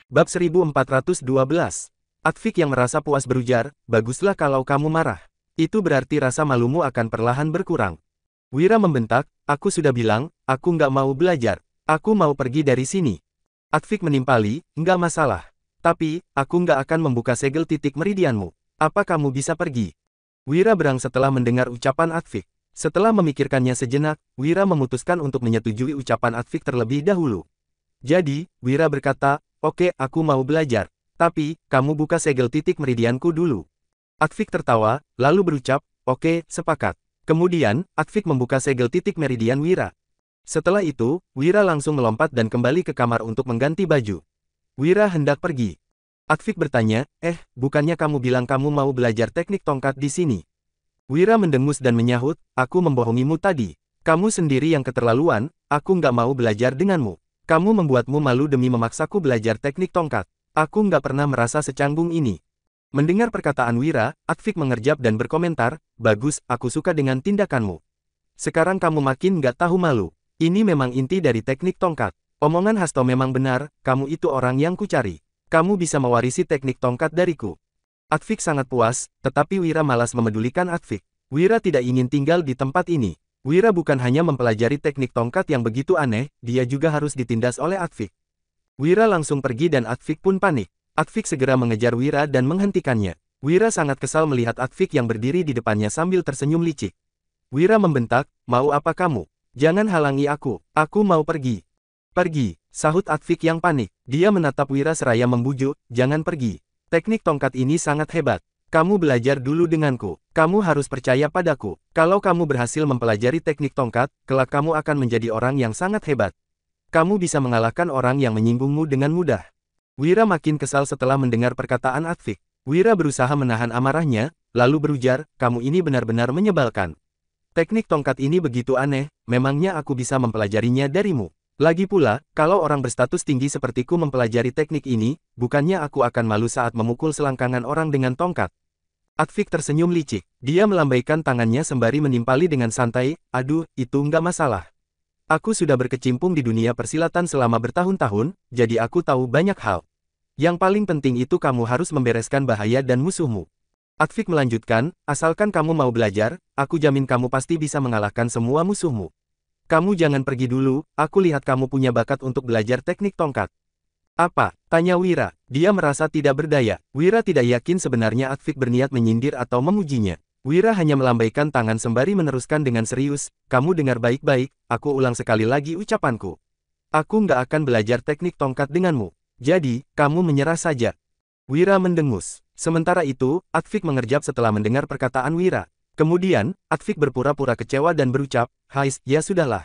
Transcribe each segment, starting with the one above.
Bab 1412. Atfik yang merasa puas berujar, baguslah kalau kamu marah. Itu berarti rasa malumu akan perlahan berkurang. Wira membentak, aku sudah bilang, aku nggak mau belajar. Aku mau pergi dari sini. Atfik menimpali, nggak masalah. Tapi, aku nggak akan membuka segel titik meridianmu. Apa kamu bisa pergi? Wira berang setelah mendengar ucapan Atfik. Setelah memikirkannya sejenak, Wira memutuskan untuk menyetujui ucapan Atfik terlebih dahulu. Jadi, Wira berkata, oke, aku mau belajar. Tapi, kamu buka segel titik meridianku dulu. Atfik tertawa, lalu berucap, oke, sepakat. Kemudian, Atfik membuka segel titik meridian Wira. Setelah itu, Wira langsung melompat dan kembali ke kamar untuk mengganti baju. Wira hendak pergi. Atfik bertanya, bukannya kamu bilang kamu mau belajar teknik tongkat di sini? Wira mendengus dan menyahut, aku membohongimu tadi. Kamu sendiri yang keterlaluan, aku nggak mau belajar denganmu. Kamu membuatmu malu demi memaksaku belajar teknik tongkat. Aku nggak pernah merasa secanggung ini. Mendengar perkataan Wira, Atfik mengerjap dan berkomentar, bagus, aku suka dengan tindakanmu. Sekarang kamu makin nggak tahu malu. Ini memang inti dari teknik tongkat. Omongan Hasto memang benar, kamu itu orang yang kucari. Kamu bisa mewarisi teknik tongkat dariku. Atfik sangat puas, tetapi Wira malas memedulikan Atfik. Wira tidak ingin tinggal di tempat ini. Wira bukan hanya mempelajari teknik tongkat yang begitu aneh, dia juga harus ditindas oleh Atfik. Wira langsung pergi dan Atfik pun panik. Atfik segera mengejar Wira dan menghentikannya. Wira sangat kesal melihat Atfik yang berdiri di depannya sambil tersenyum licik. Wira membentak, mau apa kamu? Jangan halangi aku mau pergi. Pergi, sahut Atfik yang panik. Dia menatap Wira seraya membujuk, jangan pergi. Teknik tongkat ini sangat hebat. Kamu belajar dulu denganku. Kamu harus percaya padaku. Kalau kamu berhasil mempelajari teknik tongkat, kelak kamu akan menjadi orang yang sangat hebat. Kamu bisa mengalahkan orang yang menyinggungmu dengan mudah. Wira makin kesal setelah mendengar perkataan Atfik. Wira berusaha menahan amarahnya, lalu berujar, kamu ini benar-benar menyebalkan. Teknik tongkat ini begitu aneh, memangnya aku bisa mempelajarinya darimu? Lagi pula, kalau orang berstatus tinggi sepertiku mempelajari teknik ini, bukannya aku akan malu saat memukul selangkangan orang dengan tongkat? Atfik tersenyum licik. Dia melambaikan tangannya sembari menimpali dengan santai, aduh, itu nggak masalah. Aku sudah berkecimpung di dunia persilatan selama bertahun-tahun, jadi aku tahu banyak hal. Yang paling penting itu kamu harus membereskan bahaya dan musuhmu. Atfik melanjutkan, asalkan kamu mau belajar, aku jamin kamu pasti bisa mengalahkan semua musuhmu. Kamu jangan pergi dulu, aku lihat kamu punya bakat untuk belajar teknik tongkat. Apa? Tanya Wira. Dia merasa tidak berdaya. Wira tidak yakin sebenarnya Atfik berniat menyindir atau memujinya. Wira hanya melambaikan tangan sembari meneruskan dengan serius, kamu dengar baik-baik, aku ulang sekali lagi ucapanku. Aku nggak akan belajar teknik tongkat denganmu. Jadi, kamu menyerah saja. Wira mendengus. Sementara itu, Atfik mengerjap setelah mendengar perkataan Wira. Kemudian, Atfik berpura-pura kecewa dan berucap, Hais, ya sudahlah.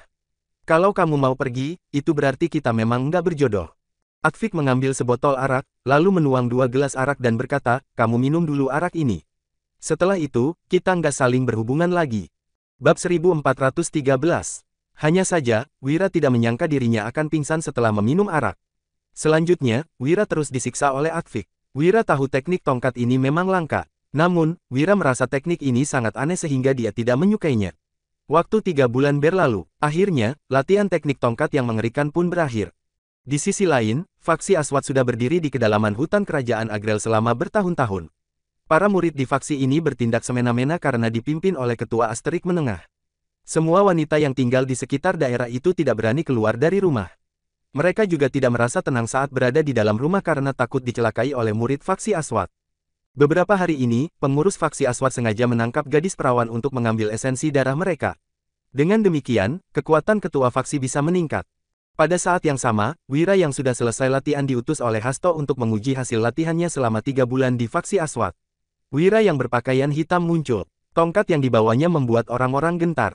Kalau kamu mau pergi, itu berarti kita memang nggak berjodoh. Atfik mengambil sebotol arak, lalu menuang 2 gelas arak dan berkata, kamu minum dulu arak ini. Setelah itu, kita nggak saling berhubungan lagi. Bab 1413. Hanya saja, Wira tidak menyangka dirinya akan pingsan setelah meminum arak. Selanjutnya, Wira terus disiksa oleh Atfik. Wira tahu teknik tongkat ini memang langka. Namun, Wira merasa teknik ini sangat aneh sehingga dia tidak menyukainya. Waktu 3 bulan berlalu, akhirnya, latihan teknik tongkat yang mengerikan pun berakhir. Di sisi lain, faksi Aswad sudah berdiri di kedalaman hutan kerajaan Agrel selama bertahun-tahun. Para murid di faksi ini bertindak semena-mena karena dipimpin oleh ketua Asterik Menengah. Semua wanita yang tinggal di sekitar daerah itu tidak berani keluar dari rumah. Mereka juga tidak merasa tenang saat berada di dalam rumah karena takut dicelakai oleh murid faksi Aswad. Beberapa hari ini, pengurus faksi Aswad sengaja menangkap gadis perawan untuk mengambil esensi darah mereka. Dengan demikian, kekuatan ketua faksi bisa meningkat. Pada saat yang sama, Wira yang sudah selesai latihan diutus oleh Hasto untuk menguji hasil latihannya selama 3 bulan di faksi Aswad. Wira yang berpakaian hitam muncul. Tongkat yang dibawanya membuat orang-orang gentar.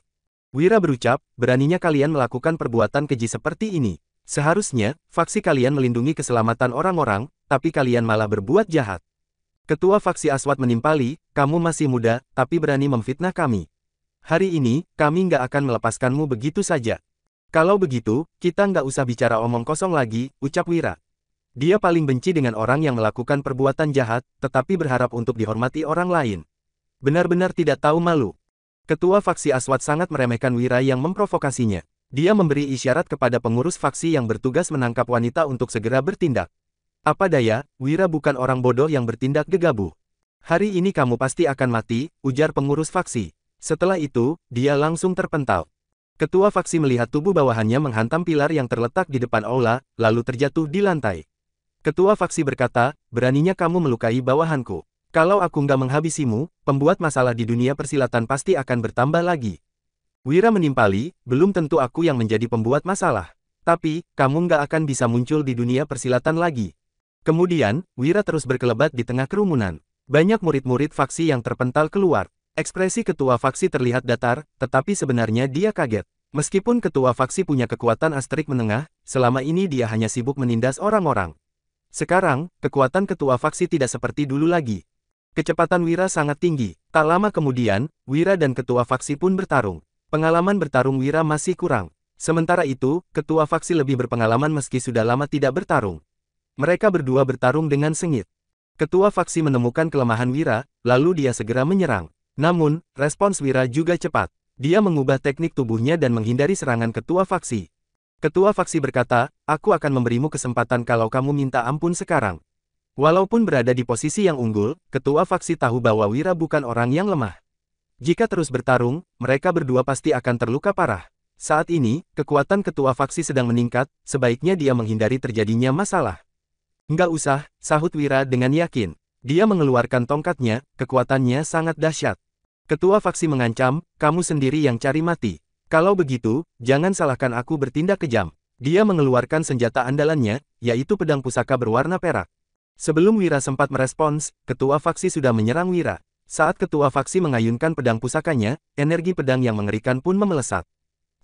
Wira berucap, beraninya kalian melakukan perbuatan keji seperti ini. Seharusnya, faksi kalian melindungi keselamatan orang-orang, tapi kalian malah berbuat jahat. Ketua faksi Aswad menimpali, kamu masih muda, tapi berani memfitnah kami. Hari ini, kami nggak akan melepaskanmu begitu saja. Kalau begitu, kita nggak usah bicara omong kosong lagi, ucap Wira. Dia paling benci dengan orang yang melakukan perbuatan jahat, tetapi berharap untuk dihormati orang lain. Benar-benar tidak tahu malu. Ketua faksi Aswad sangat meremehkan Wira yang memprovokasinya. Dia memberi isyarat kepada pengurus faksi yang bertugas menangkap wanita untuk segera bertindak. Apa daya, Wira bukan orang bodoh yang bertindak gegabah. Hari ini kamu pasti akan mati, ujar pengurus faksi. Setelah itu, dia langsung terpental. Ketua faksi melihat tubuh bawahannya menghantam pilar yang terletak di depan aula, lalu terjatuh di lantai. Ketua faksi berkata, beraninya kamu melukai bawahanku. Kalau aku nggak menghabisimu, pembuat masalah di dunia persilatan pasti akan bertambah lagi. Wira menimpali, belum tentu aku yang menjadi pembuat masalah. Tapi, kamu nggak akan bisa muncul di dunia persilatan lagi. Kemudian, Wira terus berkelebat di tengah kerumunan. Banyak murid-murid faksi yang terpental keluar. Ekspresi ketua faksi terlihat datar, tetapi sebenarnya dia kaget. Meskipun ketua faksi punya kekuatan astrik menengah, selama ini dia hanya sibuk menindas orang-orang. Sekarang, kekuatan ketua faksi tidak seperti dulu lagi. Kecepatan Wira sangat tinggi. Tak lama kemudian, Wira dan ketua faksi pun bertarung. Pengalaman bertarung Wira masih kurang. Sementara itu, ketua faksi lebih berpengalaman meski sudah lama tidak bertarung. Mereka berdua bertarung dengan sengit. Ketua faksi menemukan kelemahan Wira, lalu dia segera menyerang. Namun, respons Wira juga cepat. Dia mengubah teknik tubuhnya dan menghindari serangan ketua faksi. Ketua faksi berkata, aku akan memberimu kesempatan kalau kamu minta ampun sekarang. Walaupun berada di posisi yang unggul, ketua faksi tahu bahwa Wira bukan orang yang lemah. Jika terus bertarung, mereka berdua pasti akan terluka parah. Saat ini, kekuatan ketua faksi sedang meningkat, sebaiknya dia menghindari terjadinya masalah. Nggak usah, sahut Wira dengan yakin. Dia mengeluarkan tongkatnya, kekuatannya sangat dahsyat. Ketua faksi mengancam, kamu sendiri yang cari mati. Kalau begitu, jangan salahkan aku bertindak kejam. Dia mengeluarkan senjata andalannya, yaitu pedang pusaka berwarna perak. Sebelum Wira sempat merespons, ketua faksi sudah menyerang Wira. Saat ketua faksi mengayunkan pedang pusakanya, energi pedang yang mengerikan pun memelesat.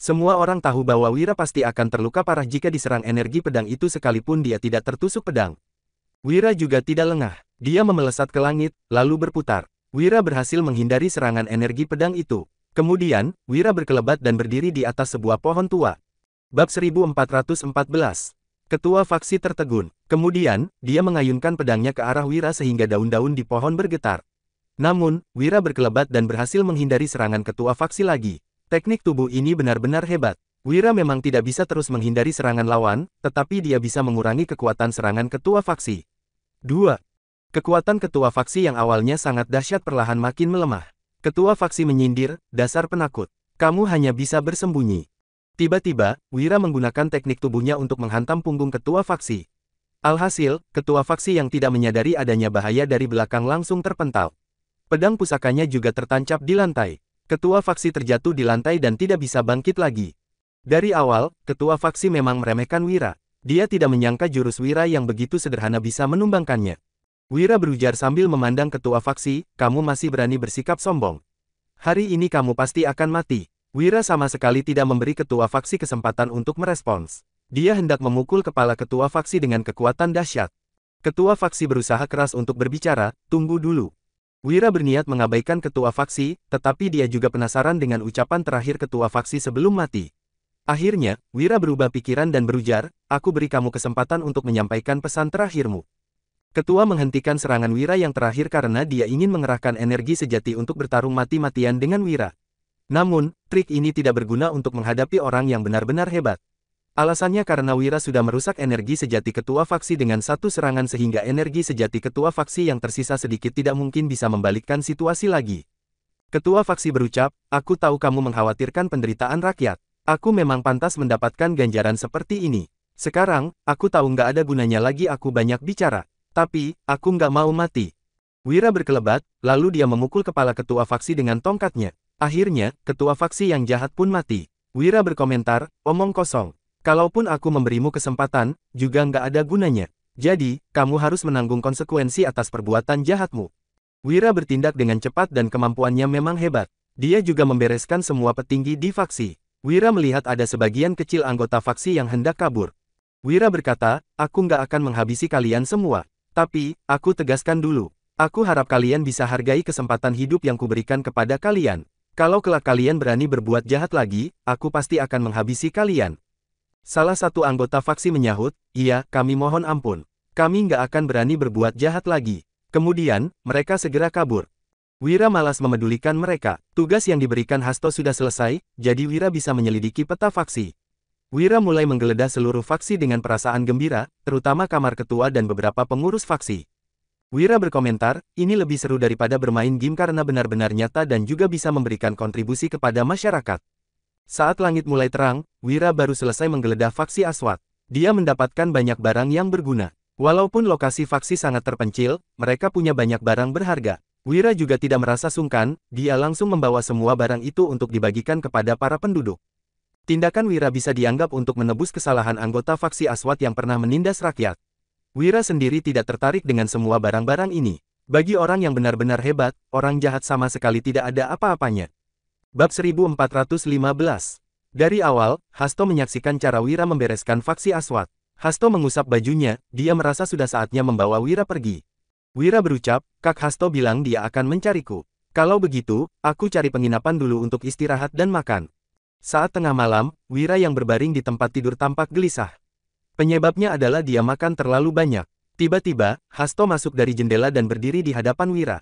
Semua orang tahu bahwa Wira pasti akan terluka parah jika diserang energi pedang itu sekalipun dia tidak tertusuk pedang. Wira juga tidak lengah. Dia memelesat ke langit, lalu berputar. Wira berhasil menghindari serangan energi pedang itu. Kemudian, Wira berkelebat dan berdiri di atas sebuah pohon tua. Bab 1414. Ketua faksi tertegun. Kemudian, dia mengayunkan pedangnya ke arah Wira sehingga daun-daun di pohon bergetar. Namun, Wira berkelebat dan berhasil menghindari serangan ketua faksi lagi. Teknik tubuh ini benar-benar hebat. Wira memang tidak bisa terus menghindari serangan lawan, tetapi dia bisa mengurangi kekuatan serangan ketua faksi. 2. Kekuatan ketua faksi yang awalnya sangat dahsyat perlahan makin melemah. Ketua faksi menyindir, dasar penakut. Kamu hanya bisa bersembunyi. Tiba-tiba, Wira menggunakan teknik tubuhnya untuk menghantam punggung ketua faksi. Alhasil, ketua faksi yang tidak menyadari adanya bahaya dari belakang langsung terpental. Pedang pusakanya juga tertancap di lantai. Ketua faksi terjatuh di lantai dan tidak bisa bangkit lagi. Dari awal, ketua faksi memang meremehkan Wira. Dia tidak menyangka jurus Wira yang begitu sederhana bisa menumbangkannya. Wira berujar sambil memandang ketua faksi, kamu masih berani bersikap sombong. Hari ini kamu pasti akan mati. Wira sama sekali tidak memberi ketua faksi kesempatan untuk merespons. Dia hendak memukul kepala ketua faksi dengan kekuatan dahsyat. Ketua faksi berusaha keras untuk berbicara, tunggu dulu. Wira berniat mengabaikan ketua faksi, tetapi dia juga penasaran dengan ucapan terakhir ketua faksi sebelum mati. Akhirnya, Wira berubah pikiran dan berujar, aku beri kamu kesempatan untuk menyampaikan pesan terakhirmu. Ketua menghentikan serangan Wira yang terakhir karena dia ingin mengerahkan energi sejati untuk bertarung mati-matian dengan Wira. Namun, trik ini tidak berguna untuk menghadapi orang yang benar-benar hebat. Alasannya karena Wira sudah merusak energi sejati ketua faksi dengan satu serangan sehingga energi sejati ketua faksi yang tersisa sedikit tidak mungkin bisa membalikkan situasi lagi. Ketua faksi berucap, aku tahu kamu mengkhawatirkan penderitaan rakyat. Aku memang pantas mendapatkan ganjaran seperti ini. Sekarang, aku tahu nggak ada gunanya lagi aku banyak bicara. Tapi, aku nggak mau mati. Wira berkelebat, lalu dia memukul kepala ketua faksi dengan tongkatnya. Akhirnya, ketua faksi yang jahat pun mati. Wira berkomentar, omong kosong. Kalaupun aku memberimu kesempatan, juga nggak ada gunanya. Jadi, kamu harus menanggung konsekuensi atas perbuatan jahatmu. Wira bertindak dengan cepat dan kemampuannya memang hebat. Dia juga membereskan semua petinggi di faksi. Wira melihat ada sebagian kecil anggota faksi yang hendak kabur. Wira berkata, aku nggak akan menghabisi kalian semua. Tapi, aku tegaskan dulu. Aku harap kalian bisa hargai kesempatan hidup yang kuberikan kepada kalian. Kalau kelak kalian berani berbuat jahat lagi, aku pasti akan menghabisi kalian. Salah satu anggota faksi menyahut, iya, kami mohon ampun. Kami nggak akan berani berbuat jahat lagi. Kemudian, mereka segera kabur. Wira malas memedulikan mereka. Tugas yang diberikan Hasto sudah selesai, jadi Wira bisa menyelidiki peta faksi. Wira mulai menggeledah seluruh faksi dengan perasaan gembira, terutama kamar ketua dan beberapa pengurus faksi. Wira berkomentar, ini lebih seru daripada bermain game karena benar-benar nyata dan juga bisa memberikan kontribusi kepada masyarakat. Saat langit mulai terang, Wira baru selesai menggeledah faksi Aswad. Dia mendapatkan banyak barang yang berguna. Walaupun lokasi faksi sangat terpencil, mereka punya banyak barang berharga. Wira juga tidak merasa sungkan, dia langsung membawa semua barang itu untuk dibagikan kepada para penduduk. Tindakan Wira bisa dianggap untuk menebus kesalahan anggota faksi Aswad yang pernah menindas rakyat. Wira sendiri tidak tertarik dengan semua barang-barang ini. Bagi orang yang benar-benar hebat, orang jahat sama sekali tidak ada apa-apanya. Bab 1415. Dari awal, Hasto menyaksikan cara Wira membereskan faksi Aswad. Hasto mengusap bajunya, dia merasa sudah saatnya membawa Wira pergi. Wira berucap, Kak Hasto bilang dia akan mencariku. Kalau begitu, aku cari penginapan dulu untuk istirahat dan makan. Saat tengah malam, Wira yang berbaring di tempat tidur tampak gelisah. Penyebabnya adalah dia makan terlalu banyak. Tiba-tiba, Hasto masuk dari jendela dan berdiri di hadapan Wira.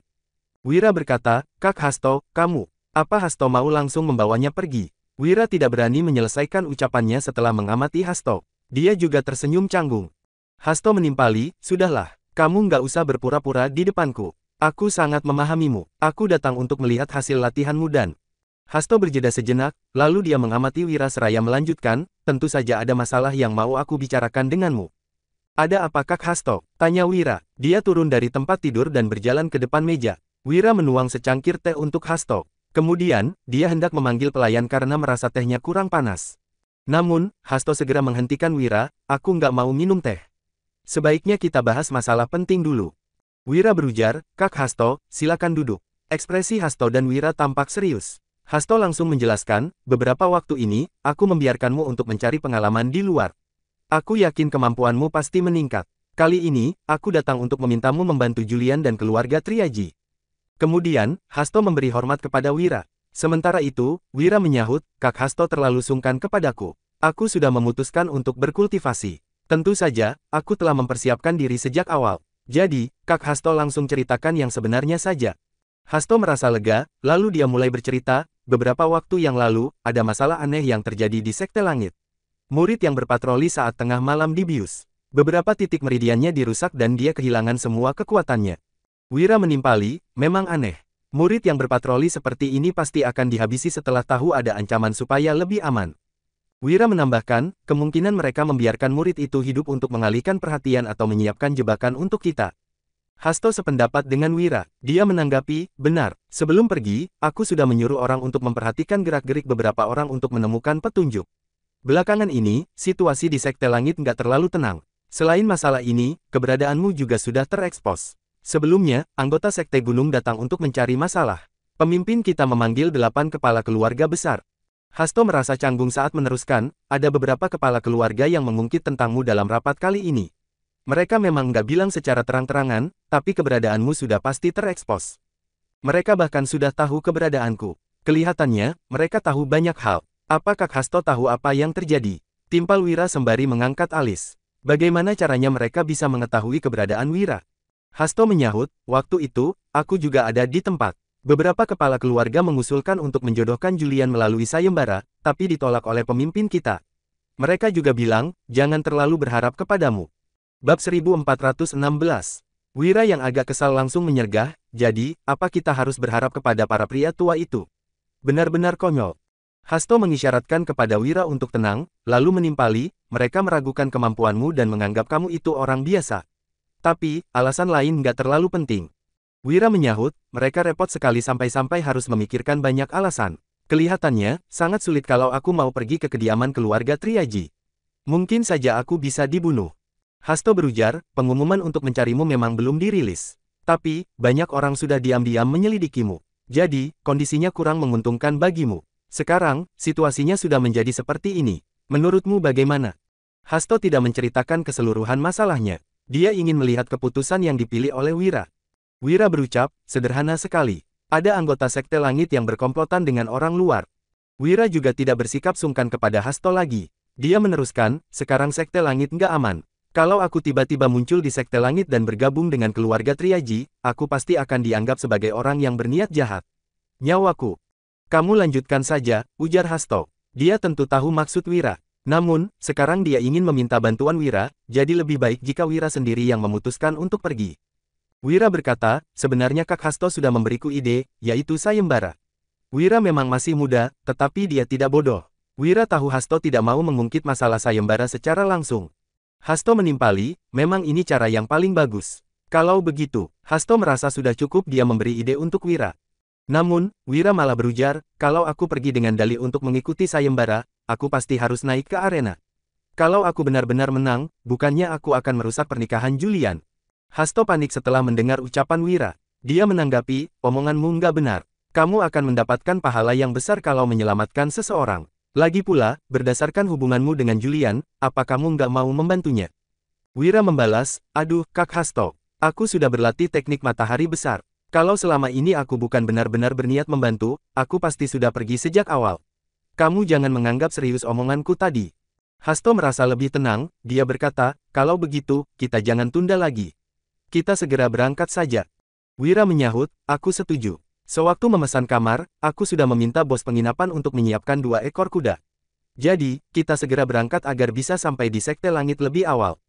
Wira berkata, Kak Hasto, kamu. Apa Hasto mau langsung membawanya pergi? Wira tidak berani menyelesaikan ucapannya setelah mengamati Hasto. Dia juga tersenyum canggung. Hasto menimpali, sudahlah. Kamu nggak usah berpura-pura di depanku. Aku sangat memahamimu. Aku datang untuk melihat hasil latihanmu dan... Hasto berjeda sejenak, lalu dia mengamati Wira seraya melanjutkan, tentu saja ada masalah yang mau aku bicarakan denganmu. Ada apa Kak Hasto? Tanya Wira. Dia turun dari tempat tidur dan berjalan ke depan meja. Wira menuang secangkir teh untuk Hasto. Kemudian, dia hendak memanggil pelayan karena merasa tehnya kurang panas. Namun, Hasto segera menghentikan Wira, aku nggak mau minum teh. Sebaiknya kita bahas masalah penting dulu. Wira berujar, Kak Hasto, silakan duduk. Ekspresi Hasto dan Wira tampak serius. Hasto langsung menjelaskan, beberapa waktu ini, aku membiarkanmu untuk mencari pengalaman di luar. Aku yakin kemampuanmu pasti meningkat. Kali ini, aku datang untuk memintamu membantu Julian dan keluarga Triaji. Kemudian, Hasto memberi hormat kepada Wira. Sementara itu, Wira menyahut, Kak Hasto terlalu sungkan kepadaku. Aku sudah memutuskan untuk berkultivasi. Tentu saja, aku telah mempersiapkan diri sejak awal. Jadi, Kak Hasto langsung ceritakan yang sebenarnya saja. Hasto merasa lega, lalu dia mulai bercerita, beberapa waktu yang lalu, ada masalah aneh yang terjadi di Sekte Langit. Murid yang berpatroli saat tengah malam dibius. Beberapa titik meridiannya dirusak dan dia kehilangan semua kekuatannya. Wira menimpali, memang aneh. Murid yang berpatroli seperti ini pasti akan dihabisi setelah tahu ada ancaman supaya lebih aman. Wira menambahkan, kemungkinan mereka membiarkan murid itu hidup untuk mengalihkan perhatian atau menyiapkan jebakan untuk kita. Hasto sependapat dengan Wira. Dia menanggapi, benar, sebelum pergi, aku sudah menyuruh orang untuk memperhatikan gerak-gerik beberapa orang untuk menemukan petunjuk. Belakangan ini, situasi di Sekte Langit nggak terlalu tenang. Selain masalah ini, keberadaanmu juga sudah terekspos. Sebelumnya, anggota Sekte Gunung datang untuk mencari masalah. Pemimpin kita memanggil 8 kepala keluarga besar. Hasto merasa canggung saat meneruskan, ada beberapa kepala keluarga yang mengungkit tentangmu dalam rapat kali ini. Mereka memang nggak bilang secara terang-terangan, tapi keberadaanmu sudah pasti terekspos. Mereka bahkan sudah tahu keberadaanku. Kelihatannya, mereka tahu banyak hal. Apa Kak Hasto tahu apa yang terjadi? Timpal Wira sembari mengangkat alis. Bagaimana caranya mereka bisa mengetahui keberadaan Wira? Hasto menyahut, waktu itu, aku juga ada di tempat. Beberapa kepala keluarga mengusulkan untuk menjodohkan Julian melalui sayembara, tapi ditolak oleh pemimpin kita. Mereka juga bilang, jangan terlalu berharap kepadamu. Bab 1416. Wira yang agak kesal langsung menyergah, jadi, apa kita harus berharap kepada para pria tua itu? Benar-benar konyol. Hasto mengisyaratkan kepada Wira untuk tenang, lalu menimpali, mereka meragukan kemampuanmu dan menganggap kamu itu orang biasa. Tapi, alasan lain nggak terlalu penting. Wira menyahut, mereka repot sekali sampai-sampai harus memikirkan banyak alasan. Kelihatannya, sangat sulit kalau aku mau pergi ke kediaman keluarga Triaji. Mungkin saja aku bisa dibunuh. Hasto berujar, pengumuman untuk mencarimu memang belum dirilis. Tapi, banyak orang sudah diam-diam menyelidikimu. Jadi, kondisinya kurang menguntungkan bagimu. Sekarang, situasinya sudah menjadi seperti ini. Menurutmu bagaimana? Hasto tidak menceritakan keseluruhan masalahnya. Dia ingin melihat keputusan yang dipilih oleh Wira. Wira berucap, sederhana sekali. Ada anggota Sekte Langit yang berkomplotan dengan orang luar. Wira juga tidak bersikap sungkan kepada Hasto lagi. Dia meneruskan, sekarang Sekte Langit nggak aman. Kalau aku tiba-tiba muncul di Sekte Langit dan bergabung dengan keluarga Triaji, aku pasti akan dianggap sebagai orang yang berniat jahat. Nyawaku. Kamu lanjutkan saja, ujar Hasto. Dia tentu tahu maksud Wira. Namun, sekarang dia ingin meminta bantuan Wira, jadi lebih baik jika Wira sendiri yang memutuskan untuk pergi. Wira berkata, sebenarnya Kak Hasto sudah memberiku ide, yaitu sayembara. Wira memang masih muda, tetapi dia tidak bodoh. Wira tahu Hasto tidak mau mengungkit masalah sayembara secara langsung. Hasto menimpali, memang ini cara yang paling bagus. Kalau begitu, Hasto merasa sudah cukup dia memberi ide untuk Wira. Namun, Wira malah berujar, kalau aku pergi dengan dalih untuk mengikuti sayembara, aku pasti harus naik ke arena. Kalau aku benar-benar menang, bukannya aku akan merusak pernikahan Julian. Hasto panik setelah mendengar ucapan Wira. Dia menanggapi, omonganmu nggak benar. Kamu akan mendapatkan pahala yang besar kalau menyelamatkan seseorang. Lagi pula, berdasarkan hubunganmu dengan Julian, apa kamu nggak mau membantunya? Wira membalas, aduh, Kak Hasto. Aku sudah berlatih teknik matahari besar. Kalau selama ini aku bukan benar-benar berniat membantu, aku pasti sudah pergi sejak awal. Kamu jangan menganggap serius omonganku tadi. Hasto merasa lebih tenang, dia berkata, kalau begitu, kita jangan tunda lagi. Kita segera berangkat saja. Wira menyahut, aku setuju. Sewaktu memesan kamar, aku sudah meminta bos penginapan untuk menyiapkan 2 ekor kuda. Jadi, kita segera berangkat agar bisa sampai di Sekte Langit lebih awal.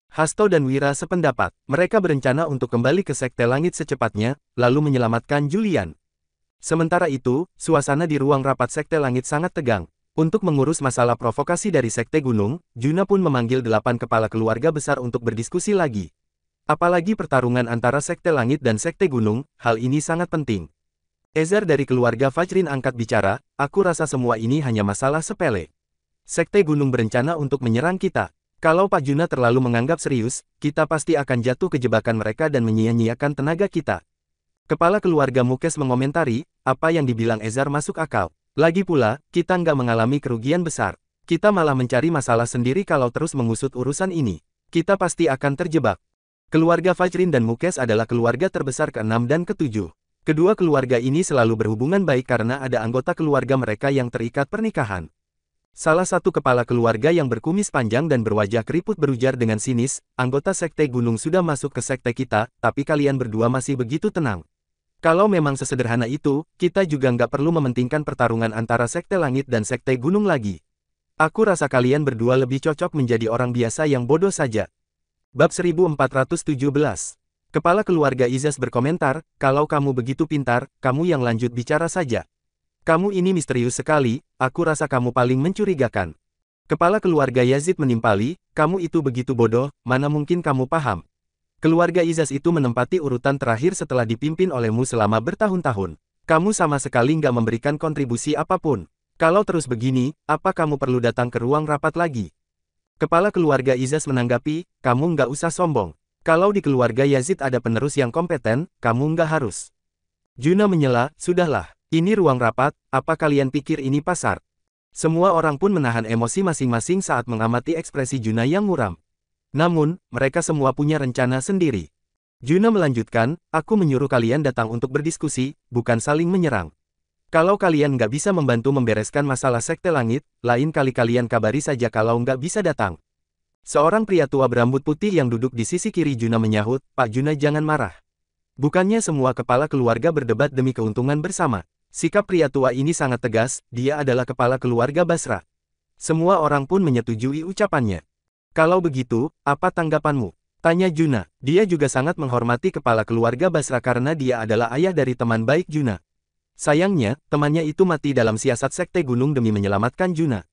Hasto dan Wira sependapat. Mereka berencana untuk kembali ke Sekte Langit secepatnya, lalu menyelamatkan Julian. Sementara itu, suasana di ruang rapat Sekte Langit sangat tegang. Untuk mengurus masalah provokasi dari Sekte Gunung, Juna pun memanggil 8 kepala keluarga besar untuk berdiskusi lagi. Apalagi pertarungan antara Sekte Langit dan Sekte Gunung, hal ini sangat penting. Ezer dari keluarga Fajrin angkat bicara, aku rasa semua ini hanya masalah sepele. Sekte Gunung berencana untuk menyerang kita. Kalau Pak Juna terlalu menganggap serius, kita pasti akan jatuh ke jebakan mereka dan menyia-nyiakan tenaga kita. Kepala keluarga Mukes mengomentari, apa yang dibilang Ezar masuk akal. Lagi pula, kita nggak mengalami kerugian besar. Kita malah mencari masalah sendiri kalau terus mengusut urusan ini. Kita pasti akan terjebak. Keluarga Fajrin dan Mukes adalah keluarga terbesar ke-6 dan ke-7. Kedua keluarga ini selalu berhubungan baik karena ada anggota keluarga mereka yang terikat pernikahan. Salah satu kepala keluarga yang berkumis panjang dan berwajah keriput berujar dengan sinis, anggota Sekte Gunung sudah masuk ke sekte kita, tapi kalian berdua masih begitu tenang. Kalau memang sesederhana itu, kita juga nggak perlu mementingkan pertarungan antara Sekte Langit dan Sekte Gunung lagi. Aku rasa kalian berdua lebih cocok menjadi orang biasa yang bodoh saja. Bab 1417. Kepala keluarga Izas berkomentar, kalau kamu begitu pintar, kamu yang lanjut bicara saja. Kamu ini misterius sekali, aku rasa kamu paling mencurigakan. Kepala keluarga Yazid menimpali, kamu itu begitu bodoh, mana mungkin kamu paham. Keluarga Izas itu menempati urutan terakhir setelah dipimpin olehmu selama bertahun-tahun. Kamu sama sekali nggak memberikan kontribusi apapun. Kalau terus begini, apa kamu perlu datang ke ruang rapat lagi? Kepala keluarga Izas menanggapi, kamu nggak usah sombong. Kalau di keluarga Yazid ada penerus yang kompeten, kamu nggak harus. Juna menyela, sudahlah. Ini ruang rapat, apa kalian pikir ini pasar? Semua orang pun menahan emosi masing-masing saat mengamati ekspresi Juna yang muram. Namun, mereka semua punya rencana sendiri. Juna melanjutkan, aku menyuruh kalian datang untuk berdiskusi, bukan saling menyerang. Kalau kalian nggak bisa membantu membereskan masalah Sekte Langit, lain kali kalian kabari saja kalau nggak bisa datang. Seorang pria tua berambut putih yang duduk di sisi kiri Juna menyahut, Pak Juna jangan marah. Bukannya semua kepala keluarga berdebat demi keuntungan bersama. Sikap pria tua ini sangat tegas, dia adalah kepala keluarga Basra. Semua orang pun menyetujui ucapannya. Kalau begitu, apa tanggapanmu? Tanya Juna. Dia juga sangat menghormati kepala keluarga Basra karena dia adalah ayah dari teman baik Juna. Sayangnya, temannya itu mati dalam siasat Sekte Gunung demi menyelamatkan Juna.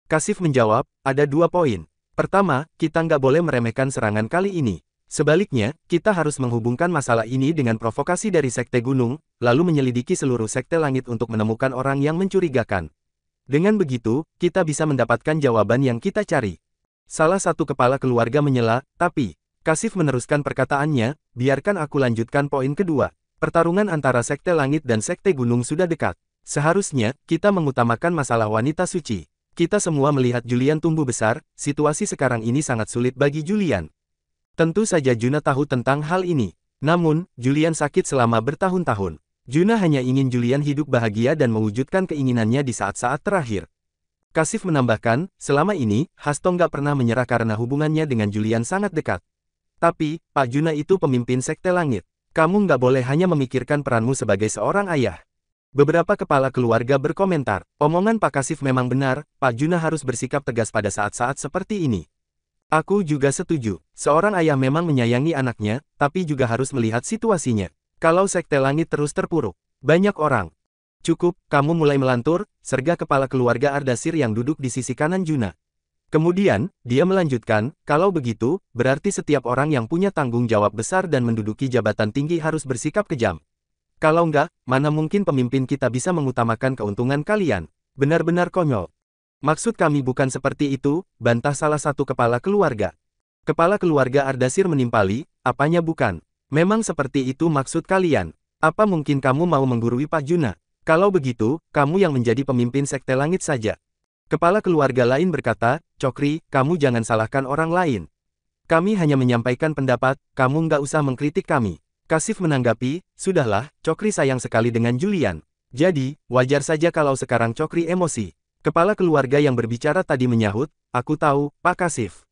Kasif menjawab, ada 2 poin. Pertama, kita nggak boleh meremehkan serangan kali ini. Sebaliknya, kita harus menghubungkan masalah ini dengan provokasi dari Sekte Gunung, lalu menyelidiki seluruh Sekte Langit untuk menemukan orang yang mencurigakan. Dengan begitu, kita bisa mendapatkan jawaban yang kita cari. Salah satu kepala keluarga menyela, tapi, Kasif meneruskan perkataannya, biarkan aku lanjutkan poin kedua. Pertarungan antara Sekte Langit dan Sekte Gunung sudah dekat. Seharusnya, kita mengutamakan masalah wanita suci. Kita semua melihat Julian tumbuh besar, situasi sekarang ini sangat sulit bagi Julian. Tentu saja Juna tahu tentang hal ini. Namun, Julian sakit selama bertahun-tahun. Juna hanya ingin Julian hidup bahagia dan mewujudkan keinginannya di saat-saat terakhir. Kasif menambahkan, selama ini, Hasto nggak pernah menyerah karena hubungannya dengan Julian sangat dekat. Tapi, Pak Juna itu pemimpin Sekte Langit. Kamu nggak boleh hanya memikirkan peranmu sebagai seorang ayah. Beberapa kepala keluarga berkomentar, omongan Pak Kasif memang benar, Pak Juna harus bersikap tegas pada saat-saat seperti ini. Aku juga setuju, seorang ayah memang menyayangi anaknya, tapi juga harus melihat situasinya. Kalau Sekte Langit terus terpuruk, banyak orang. Cukup, kamu mulai melantur, sergah kepala keluarga Ardasir yang duduk di sisi kanan Juna. Kemudian, dia melanjutkan, kalau begitu, berarti setiap orang yang punya tanggung jawab besar dan menduduki jabatan tinggi harus bersikap kejam. Kalau enggak, mana mungkin pemimpin kita bisa mengutamakan keuntungan kalian? Benar-benar konyol. Maksud kami bukan seperti itu, bantah salah satu kepala keluarga. Kepala keluarga Ardasir menimpali, apanya bukan? Memang seperti itu maksud kalian. Apa mungkin kamu mau menggurui Pak Juna? Kalau begitu, kamu yang menjadi pemimpin Sekte Langit saja. Kepala keluarga lain berkata, Chokri, kamu jangan salahkan orang lain. Kami hanya menyampaikan pendapat, kamu nggak usah mengkritik kami. Kasif menanggapi, sudahlah, Chokri sayang sekali dengan Julian. Jadi, wajar saja kalau sekarang Chokri emosi. Kepala keluarga yang berbicara tadi menyahut, aku tahu, Pak Kasif.